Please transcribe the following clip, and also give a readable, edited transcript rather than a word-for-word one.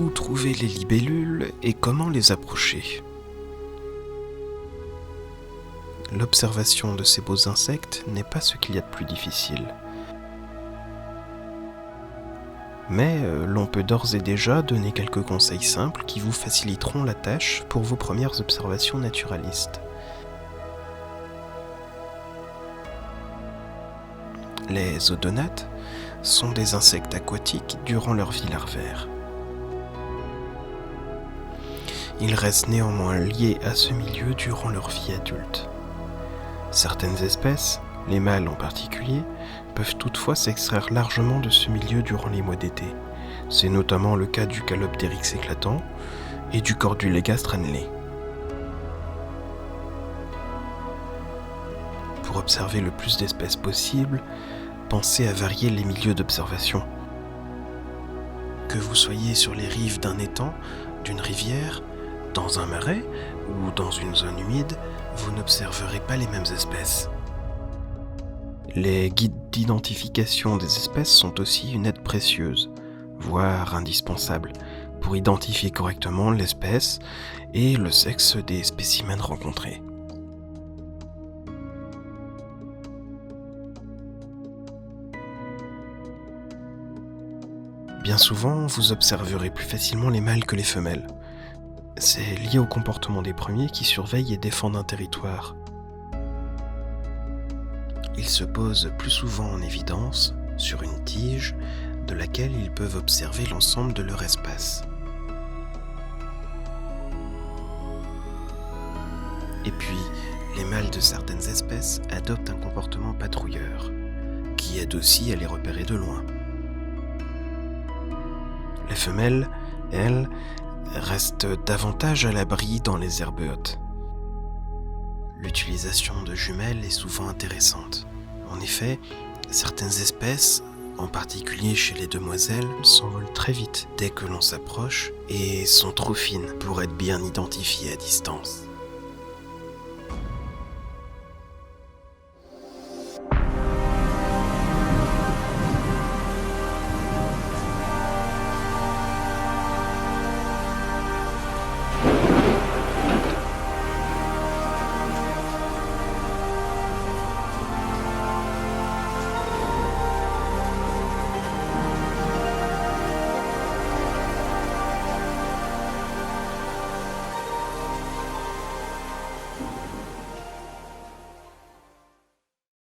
Où trouver les libellules et comment les approcher? L'observation de ces beaux insectes n'est pas ce qu'il y a de plus difficile. Mais l'on peut d'ores et déjà donner quelques conseils simples qui vous faciliteront la tâche pour vos premières observations naturalistes. Les odonates sont des insectes aquatiques durant leur vie larvaire. Ils restent néanmoins liés à ce milieu durant leur vie adulte. Certaines espèces, les mâles en particulier, peuvent toutefois s'extraire largement de ce milieu durant les mois d'été. C'est notamment le cas du Calopteryx éclatant et du Cordulega stranley. Pour observer le plus d'espèces possible, pensez à varier les milieux d'observation. Que vous soyez sur les rives d'un étang, d'une rivière, dans un marais ou dans une zone humide, vous n'observerez pas les mêmes espèces. Les guides d'identification des espèces sont aussi une aide précieuse, voire indispensable, pour identifier correctement l'espèce et le sexe des spécimens rencontrés. Bien souvent, vous observerez plus facilement les mâles que les femelles. C'est lié au comportement des premiers qui surveillent et défendent un territoire. Ils se posent plus souvent en évidence sur une tige de laquelle ils peuvent observer l'ensemble de leur espace. Et puis, les mâles de certaines espèces adoptent un comportement patrouilleur, qui aide aussi à les repérer de loin. Les femelles, elles, restent davantage à l'abri dans les herbes hautes. L'utilisation de jumelles est souvent intéressante. En effet, certaines espèces, en particulier chez les demoiselles, s'envolent très vite dès que l'on s'approche et sont trop fines pour être bien identifiées à distance.